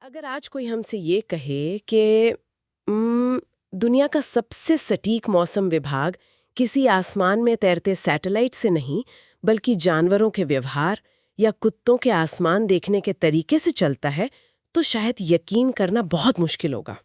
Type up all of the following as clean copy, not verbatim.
अगर आज कोई हमसे ये कहे कि दुनिया का सबसे सटीक मौसम विभाग किसी आसमान में तैरते सैटेलाइट से नहीं बल्कि जानवरों के व्यवहार या कुत्तों के आसमान देखने के तरीके से चलता है, तो शायद यकीन करना बहुत मुश्किल होगा।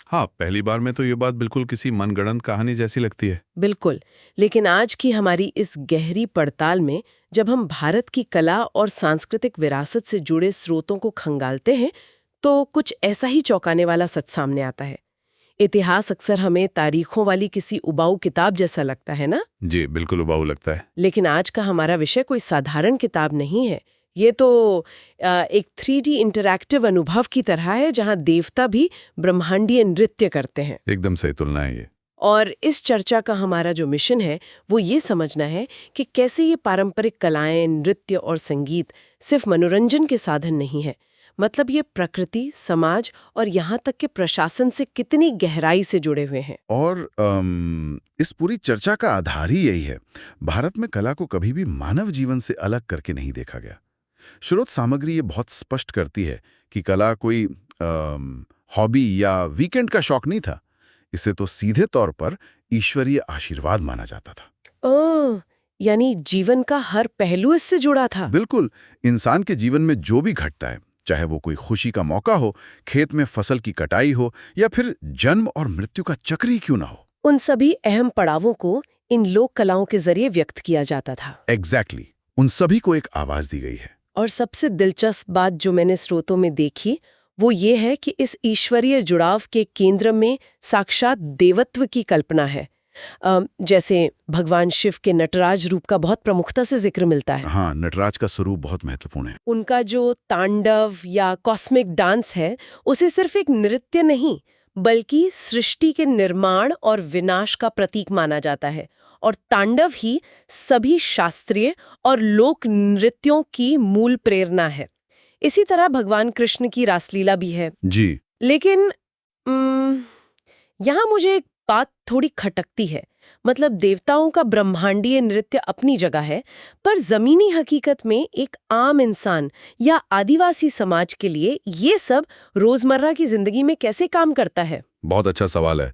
हाँ, पहली बार में तो ये बात बिल्कुल किसी मनगढ़ंत कहानी जैसी लगती है। बिल्कुल। लेकिन आज की हमारी इस गहरी पड़ताल में जब हम भारत की कला और सांस्कृतिक विरासत से जुड़े स्रोतों को खंगालते हैं, तो कुछ ऐसा ही चौंकाने वाला सच सामने आता है। इतिहास अक्सर हमें तारीखों वाली किसी उबाऊ किताब जैसा लगता है ना? जी, बिल्कुल उबाऊ लगता है। लेकिन आज का हमारा विषय कोई साधारण किताब नहीं है। ये तो एक 3D इंटरैक्टिव अनुभव की तरह है, जहां देवता भी ब्रह्मांडीय नृत्य करते हैं। एकदम सही तुलना है ये। और इस चर्चा का हमारा जो मिशन है वो ये समझना है कि कैसे ये पारंपरिक कलाएं, नृत्य और संगीत सिर्फ मनोरंजन के साधन नहीं है, मतलब ये प्रकृति, समाज और यहाँ तक के प्रशासन से कितनी गहराई से जुड़े हुए हैं। और इस पूरी चर्चा का आधार ही यही है। भारत में कला को कभी भी मानव जीवन से अलग करके नहीं देखा गया। स्रोत सामग्री ये बहुत स्पष्ट करती है कि कला कोई हॉबी या वीकेंड का शौक नहीं था। इसे तो सीधे तौर पर ईश्वरीय आशीर्वाद माना जाता था। ओह, यानी जीवन का हर पहलू इससे जुड़ा था। बिल्कुल, इंसान के जीवन में जो भी घटता है, चाहे वो कोई खुशी का मौका हो, खेत में फसल की कटाई हो या फिर जन्म और मृत्यु का चक्र ही क्यों ना हो, उन सभी अहम पड़ावों को इन लोक कलाओं के जरिए व्यक्त किया जाता था। एग्जैक्टली, उन सभी को एक आवाज दी गई है। और सबसे दिलचस्प बात जो मैंने स्रोतों में देखी वो ये है कि इस ईश्वरीय जुड़ाव के केंद्र में साक्षात देवत्व की कल्पना है। जैसे भगवान शिव के नटराज रूप का बहुत प्रमुखता से जिक्र मिलता है। हाँ, नटराज का स्वरूप बहुत महत्वपूर्ण है। उनका जो तांडव या कॉस्मिक डांस है, उसे सिर्फ एक नृत्य नहीं बल्कि सृष्टि के निर्माण और विनाश का प्रतीक माना जाता है। और तांडव ही सभी शास्त्रीय और लोक नृत्यों की मूल प्रेरणा है। इसी तरह भगवान कृष्ण की रासलीला भी है। जी। लेकिन यहाँ मुझे एक बात थोड़ी खटकती है। मतलब देवताओं का ब्रह्मांडीय नृत्य अपनी जगह है, पर जमीनी हकीकत में एक आम इंसान या आदिवासी समाज के लिए ये सब रोजमर्रा की जिंदगी में कैसे काम करता है? बहुत अच्छा सवाल है।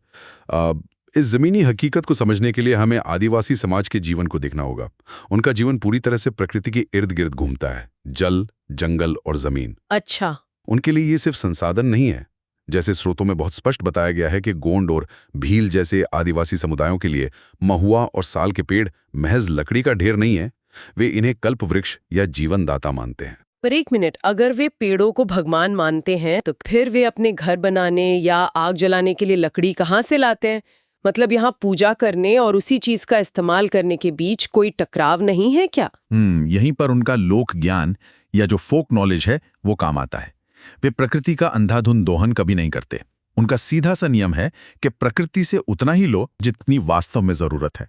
इस जमीनी हकीकत को समझने के लिए हमें आदिवासी समाज के जीवन को देखना होगा। उनका जीवन पूरी तरह से प्रकृति के इर्द गिर्द घूमता है, जल, जंगल और जमीन। अच्छा। उनके लिए ये सिर्फ संसाधन नहीं है। जैसे स्रोतों में बहुत स्पष्ट बताया गया है कि गोंड और भील जैसे आदिवासी समुदायों के लिए महुआ और साल के पेड़ महज लकड़ी का ढेर नहीं है, वे इन्हें कल्प वृक्ष या जीवन दाता मानते हैं। पर एक मिनट, अगर वे पेड़ों को भगवान मानते हैं तो फिर वे अपने घर बनाने या आग जलाने के लिए लकड़ी कहाँ से लाते हैं? मतलब यहाँ पूजा करने और उसी चीज का इस्तेमाल करने के बीच कोई टकराव नहीं है क्या? यहीं पर उनका लोक ज्ञान या जो फोक नॉलेज है वो काम आता है। वे प्रकृति का अंधाधुंध दोहन कभी नहीं करते। उनका सीधा सा नियम है कि प्रकृति से उतना ही लो जितनी वास्तव में जरूरत है,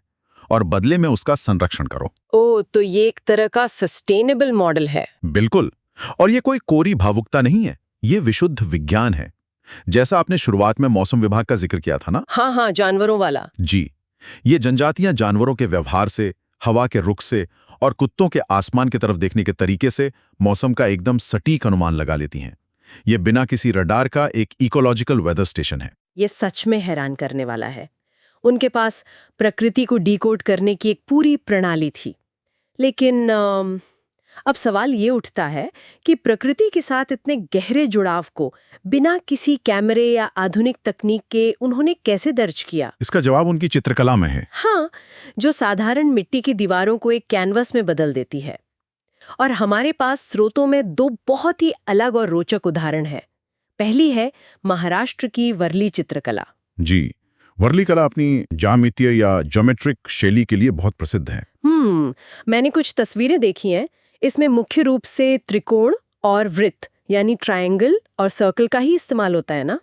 और बदले में उसका संरक्षण करो। ओ, तो ये एक तरह का सस्टेनेबल मॉडल है। बिल्कुल। और ये कोई कोरी भावुकता नहीं है, ये विशुद्ध विज्ञान है। जैसा आपने शुरुआत में मौसम विभाग का जिक्र किया था ना। हाँ हाँ, जानवरों वाला। जी, ये जनजातियां जानवरों के व्यवहार से, हवा के रुख से और कुत्तों के आसमान की तरफ देखने के तरीके से मौसम का एकदम सटीक अनुमान लगा लेती हैं। ये बिना किसी रडार का एक इकोलॉजिकल वेदर स्टेशन है। ये सच में हैरान करने वाला है। उनके पास प्रकृति को डिकोड करने की एक पूरी प्रणाली थी। लेकिन अब सवाल ये उठता है कि प्रकृति के साथ इतने गहरे जुड़ाव को बिना किसी कैमरे या आधुनिक तकनीक के उन्होंने कैसे दर्ज किया? इसका जवाब उनकी चित्रकला में है। हाँ, जो साधारण मिट्टी की दीवारों को एक कैनवस में बदल देती है। और हमारे पास स्रोतों में दो बहुत ही अलग और रोचक उदाहरण है। पहली है महाराष्ट्र की वर्ली चित्रकला। जी, वर्ली कला अपनी ज्यामितीय या ज्योमेट्रिक शैली के लिए बहुत प्रसिद्ध है। मैंने कुछ तस्वीरें देखी हैं। इसमें मुख्य रूप से त्रिकोण और वृत्त यानी ट्रायंगल और सर्कल का ही इस्तेमाल होता है ना?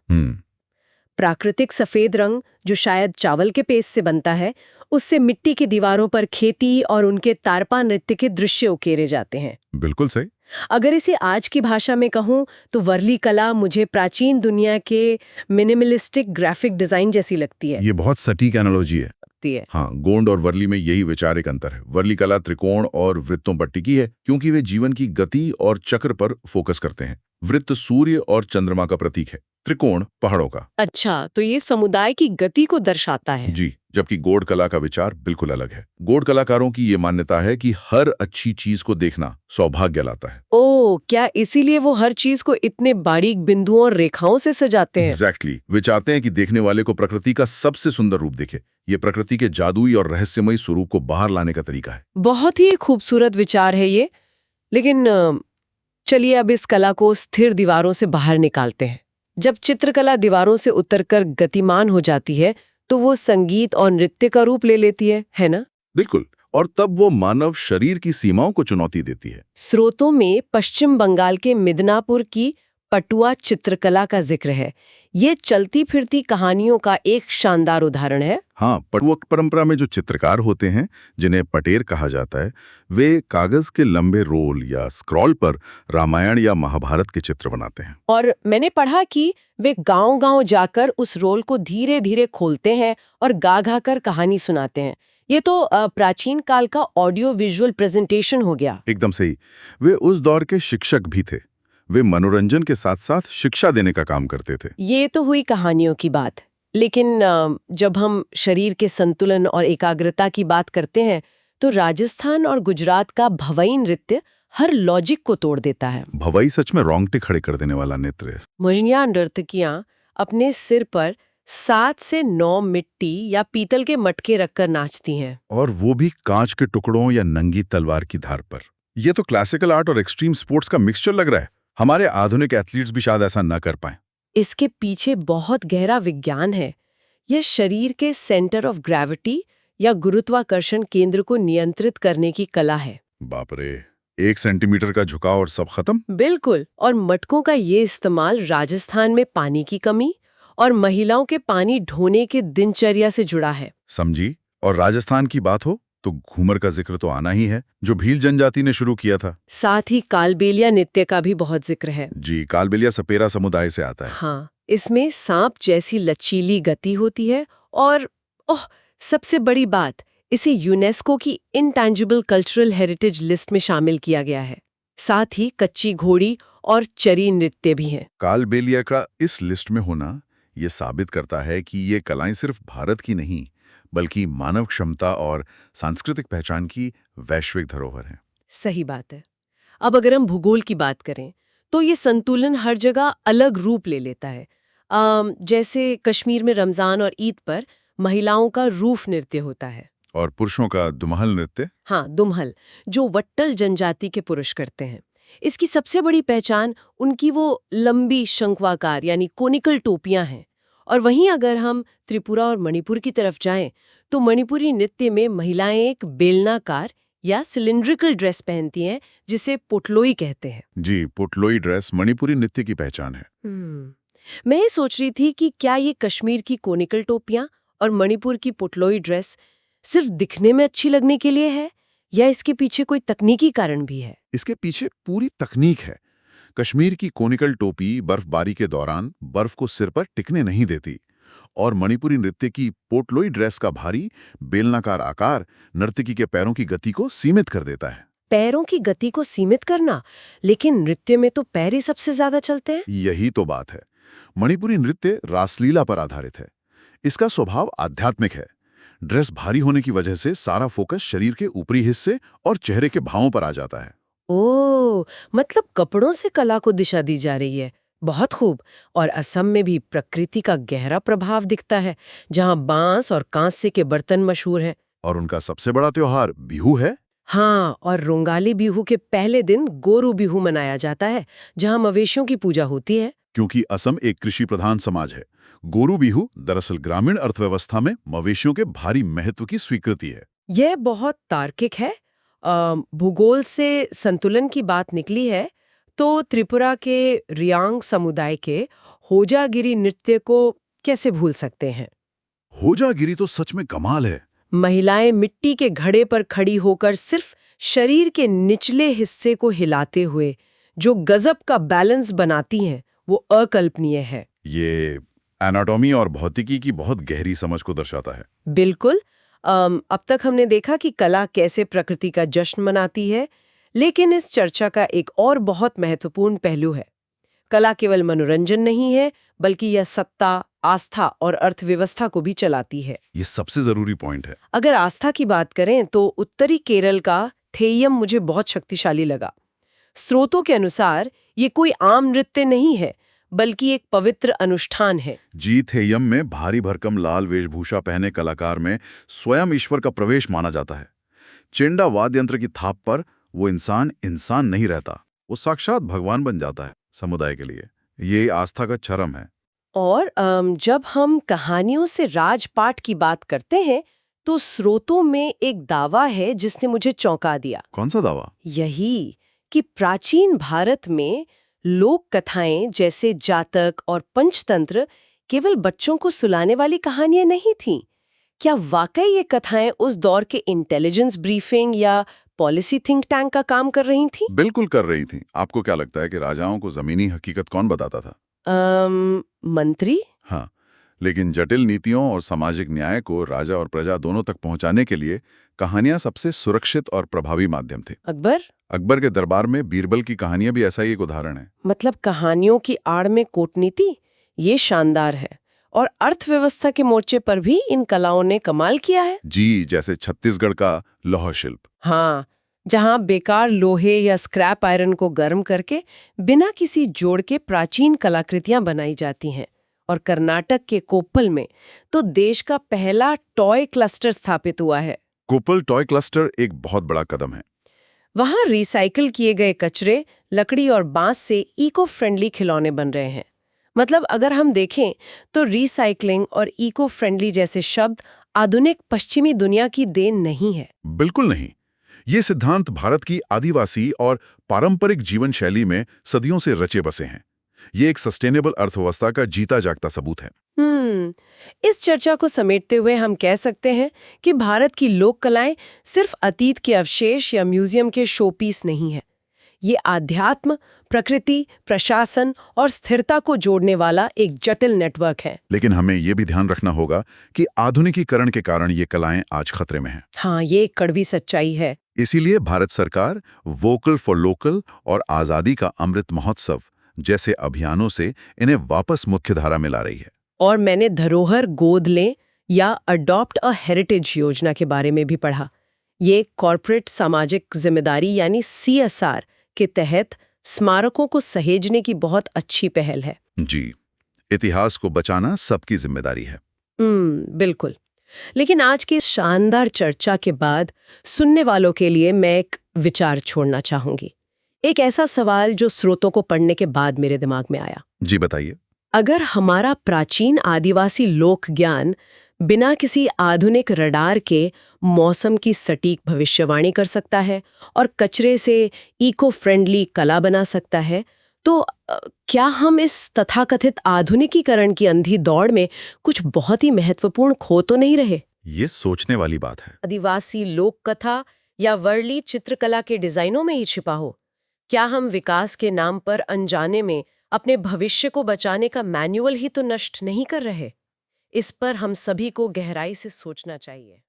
प्राकृतिक सफेद रंग जो शायद चावल के पेस्ट से बनता है, उससे मिट्टी की दीवारों पर खेती और उनके तारपा नृत्य के दृश्य उकेरे जाते हैं। बिल्कुल सही। अगर इसे आज की भाषा में कहूँ तो वर्ली कला मुझे प्राचीन दुनिया के मिनिमलिस्टिक ग्राफिक डिजाइन जैसी लगती है। ये बहुत सटीक एनालॉजी है। हाँ, गोंड और वर्ली में यही वैचारिक अंतर है। वर्ली कला त्रिकोण और वृत्तों पर टिकी है क्योंकि वे जीवन की गति और चक्र पर फोकस करते हैं। वृत्त सूर्य और चंद्रमा का प्रतीक है, त्रिकोण पहाड़ों का। अच्छा, तो ये समुदाय की गति को दर्शाता है। जी, जबकि गौड़ कला का विचार बिल्कुल अलग है। गौड़ कलाकारों की ये मान्यता है कि हर अच्छी चीज को देखना सौभाग्य लाता है। ओह, क्या इसीलिए वो हर चीज को इतने बारीक बिंदुओं और रेखाओं से सजाते हैं? एग्जैक्टली, वे चाहते हैं कि देखने वाले को प्रकृति का सबसे सुंदर रूप दिखे। ये प्रकृति के जादुई और रहस्यमयी स्वरूप को बाहर लाने का तरीका है। बहुत ही खूबसूरत विचार है ये। लेकिन चलिए अब इस कला को स्थिर दीवारों से बाहर निकालते हैं। जब चित्रकला दीवारों से उतरकर गतिमान हो जाती है तो वो संगीत और नृत्य का रूप ले लेती है ना? बिल्कुल, और तब वो मानव शरीर की सीमाओं को चुनौती देती है। स्रोतों में पश्चिम बंगाल के मिदनापुर की पटुआ चित्रकला का जिक्र है। ये चलती फिरती कहानियों का एक शानदार उदाहरण है। हाँ, पटुआ परंपरा में जो चित्रकार होते हैं, जिन्हें पटेर कहा जाता है, वे कागज के लंबे रोल या स्क्रॉल पर रामायण या महाभारत के चित्र बनाते हैं। और मैंने पढ़ा कि वे गांव-गांव जाकर उस रोल को धीरे धीरे खोलते हैं और गा कर कहानी सुनाते हैं। ये तो प्राचीन काल का ऑडियो विजुअल प्रेजेंटेशन हो गया। एकदम सही। वे उस दौर के शिक्षक भी थे। वे मनोरंजन के साथ साथ शिक्षा देने का काम करते थे। ये तो हुई कहानियों की बात। लेकिन जब हम शरीर के संतुलन और एकाग्रता की बात करते हैं तो राजस्थान और गुजरात का भवई नृत्य हर लॉजिक को तोड़ देता है। भवई सच में रोंगटे खड़े कर देने वाला नृत्य है। मुजनिया नर्तकियां अपने सिर पर 7 से 9 मिट्टी या पीतल के मटके रखकर नाचती हैं। और वो भी कांच के टुकड़ों या नंगी तलवार की धार पर। ये तो क्लासिकल आर्ट और एक्सट्रीम स्पोर्ट्स का मिक्सचर लग रहा है। हमारे आधुनिक एथलीट्स भी शायद ऐसा न कर पाए। इसके पीछे बहुत गहरा विज्ञान है। यह शरीर के सेंटर ऑफ ग्रेविटी या गुरुत्वाकर्षण केंद्र को नियंत्रित करने की कला है। बाप रे, 1 सेंटीमीटर का झुकाव और सब खत्म। बिल्कुल। और मटकों का ये इस्तेमाल राजस्थान में पानी की कमी और महिलाओं के पानी ढोने के दिनचर्या से जुड़ा है। समझी। और राजस्थान की बात हो तो घूमर का जिक्र तो आना ही है, जो भील जनजाति ने शुरू किया था। साथ ही कालबेलिया नृत्य का भी बहुत जिक्र है। जी, कालबेलिया सपेरा समुदाय से आता है। हाँ, इसमें सांप जैसी लचीली गति होती है और सबसे बड़ी बात, इसे यूनेस्को की इंटैंजिबल कल्चरल हेरिटेज लिस्ट में शामिल किया गया है। साथ ही कच्ची घोड़ी और चरी नृत्य भी हैं। कालबेलिया का इस लिस्ट में होना ये साबित करता है कि ये कलाएं सिर्फ भारत की नहीं, बल्कि मानव क्षमता और सांस्कृतिक पहचान की वैश्विक धरोहर है। सही बात है। अब अगर हम भूगोल की बात करें तो ये संतुलन हर जगह अलग रूप ले लेता है। जैसे कश्मीर में रमजान और ईद पर महिलाओं का रूफ नृत्य होता है और पुरुषों का दुमहल नृत्य। हाँ, दुमहल, जो वट्टल जनजाति के पुरुष करते हैं। इसकी सबसे बड़ी पहचान उनकी वो लंबी शंक्वाकार यानी कोनिकल टोपियां हैं। और वहीं अगर हम त्रिपुरा और मणिपुर की तरफ जाएं तो मणिपुरी नृत्य में महिलाएं एक बेलनाकार या सिलिंड्रिकल ड्रेस पहनती हैं जिसे पोटलोई कहते हैं। जी, पोटलोई ड्रेस मणिपुरी नृत्य की पहचान है। मैं ये सोच रही थी कि क्या ये कश्मीर की कोनिकल टोपियां और मणिपुर की पोटलोई ड्रेस सिर्फ दिखने में अच्छी लगने के लिए है या इसके पीछे कोई तकनीकी कारण भी है? इसके पीछे पूरी तकनीक है। कश्मीर की कोनिकल टोपी बर्फबारी के दौरान बर्फ को सिर पर टिकने नहीं देती, और मणिपुरी नृत्य की पोटलोई ड्रेस का भारी बेलनाकार आकार नर्तकी के पैरों की गति को सीमित कर देता है। पैरों की गति को सीमित करना? लेकिन नृत्य में तो पैर ही सबसे ज्यादा चलते हैं। यही तो बात है। मणिपुरी नृत्य रासलीला पर आधारित है। इसका स्वभाव आध्यात्मिक है। ड्रेस भारी होने की वजह से सारा फोकस शरीर के ऊपरी हिस्से और चेहरे के भावों पर आ जाता है। ओह, मतलब कपड़ों से कला को दिशा दी जा रही है। बहुत खूब। और असम में भी प्रकृति का गहरा प्रभाव दिखता है, जहां बांस और कांसे के बर्तन मशहूर हैं। और उनका सबसे बड़ा त्योहार बिहू है। हाँ, और रोंगाली बिहू के पहले दिन गोरू बिहू मनाया जाता है, जहां मवेशियों की पूजा होती है। क्योंकि असम एक कृषि प्रधान समाज है, गोरू बिहू दरअसल ग्रामीण अर्थव्यवस्था में मवेशियों के भारी महत्व की स्वीकृति है। यह बहुत तार्किक है। भूगोल से संतुलन की बात निकली है तो त्रिपुरा के रियांग समुदाय के होजागिरी नृत्य को कैसे भूल सकते हैं? होजागिरी तो सच में कमाल है। महिलाएं मिट्टी के घड़े पर खड़ी होकर सिर्फ शरीर के निचले हिस्से को हिलाते हुए जो गजब का बैलेंस बनाती हैं, वो अकल्पनीय है। ये एनाटॉमी और भौतिकी की बहुत गहरी समझ को दर्शाता है। बिल्कुल। अब तक हमने देखा कि कला कैसे प्रकृति का जश्न मनाती है, लेकिन इस चर्चा का एक और बहुत महत्वपूर्ण पहलू है। कला केवल मनोरंजन नहीं है, बल्कि यह सत्ता, आस्था और अर्थव्यवस्था को भी चलाती है। ये सबसे जरूरी पॉइंट है। अगर आस्था की बात करें तो उत्तरी केरल का थेय्यम मुझे बहुत शक्तिशाली लगा। स्रोतों के अनुसार ये कोई आम नृत्य नहीं है, बल्कि एक पवित्र अनुष्ठान है। जी, थेय्यम में भारी भरकम लाल वेशभूषा पहने कलाकार में स्वयं ईश्वर का प्रवेश माना जाता है। चेंडा वाद्य यंत्र की थाप पर वो इंसान नहीं रहता, वो साक्षात भगवान बन जाता है समुदाय के लिए। ये आस्था का चरम है। और जब हम कहानियों से राजपाट की बात करते हैं तो स्रोतों में एक दावा है जिसने मुझे चौंका दिया। कौन सा दावा? यही कि प्राचीन भारत में लोक कथाएं जैसे जातक और पंचतंत्र केवल बच्चों को सुलाने वाली कहानियां नहीं थीं। क्या वाकई ये कथाएं उस दौर के इंटेलिजेंस ब्रीफिंग या पॉलिसी थिंक टैंक का काम कर रही थीं? बिल्कुल कर रही थी। आपको क्या लगता है कि राजाओं को जमीनी हकीकत कौन बताता था? मंत्री? हाँ, लेकिन जटिल नीतियों और सामाजिक न्याय को राजा और प्रजा दोनों तक पहुंचाने के लिए कहानियां सबसे सुरक्षित और प्रभावी माध्यम थे। अकबर के दरबार में बीरबल की कहानियां भी ऐसा ही एक उदाहरण है। मतलब कहानियों की आड़ में कूटनीति, ये शानदार है। और अर्थव्यवस्था के मोर्चे पर भी इन कलाओं ने कमाल किया है। जी, जैसे छत्तीसगढ़ का लौह शिल्प। हाँ, जहाँ बेकार लोहे या स्क्रैप आयरन को गर्म करके बिना किसी जोड़ के प्राचीन कलाकृतियां बनाई जाती हैं। और कर्नाटक के कोप्पल में तो देश का पहला टॉय क्लस्टर स्थापित हुआ है। कोप्पल टॉय क्लस्टर एक बहुत बड़ा कदम है। वहाँ रिसाइकिल किए गए कचरे, लकड़ी और बांस से इको फ्रेंडली खिलौने बन रहे हैं। मतलब अगर हम देखें तो रिसाइकलिंग और इको फ्रेंडली जैसे शब्द आधुनिक पश्चिमी दुनिया की देन नहीं है। बिल्कुल नहीं। ये सिद्धांत भारत की आदिवासी और पारंपरिक जीवन शैली में सदियों से रचे बसे हैं। ये एक सस्टेनेबल अर्थव्यवस्था का जीता जागता सबूत है। इस चर्चा को समेटते हुए हम कह सकते हैं कि भारत की लोक कलाएं सिर्फ अतीत के अवशेष या म्यूजियम के शोपीस नहीं है। ये आध्यात्म, प्रकृति, प्रशासन और स्थिरता को जोड़ने वाला एक जटिल नेटवर्क है। लेकिन हमें ये भी ध्यान रखना होगा कि आधुनिकीकरण के कारण ये कलाएं आज खतरे में हैं। हाँ, ये एक कड़वी सच्चाई है। इसीलिए भारत सरकार वोकल फॉर लोकल और आजादी का अमृत महोत्सव जैसे अभियानों से इन्हें वापस मुख्यधारा में ला रही है। और मैंने धरोहर गोद लें या अडॉप्ट अ हेरिटेज योजना के बारे में भी पढ़ा। ये कॉर्पोरेट सामाजिक जिम्मेदारी यानी CSR के तहत स्मारकों को सहेजने की बहुत अच्छी पहल है। जी, इतिहास को बचाना सबकी जिम्मेदारी है। बिल्कुल। लेकिन आज की शानदार चर्चा के बाद सुनने वालों के लिए मैं एक विचार छोड़ना चाहूंगी। एक ऐसा सवाल जो स्रोतों को पढ़ने के बाद मेरे दिमाग में आया। जी, बताइए। अगर हमारा प्राचीन आदिवासी लोक ज्ञान बिना किसी आधुनिक रडार के मौसम की सटीक भविष्यवाणी कर सकता है और कचरे से इको फ्रेंडली कला बना सकता है, तो क्या हम इस तथाकथित आधुनिकीकरण की अंधी दौड़ में कुछ बहुत ही महत्वपूर्ण खो तो नहीं रहे? ये सोचने वाली बात है। आदिवासी लोक कथा या वर्ली चित्रकला के डिजाइनों में ही छिपा हो? क्या हम विकास के नाम पर अनजाने में अपने भविष्य को बचाने का मैन्युअल ही तो नष्ट नहीं कर रहे? इस पर हम सभी को गहराई से सोचना चाहिए।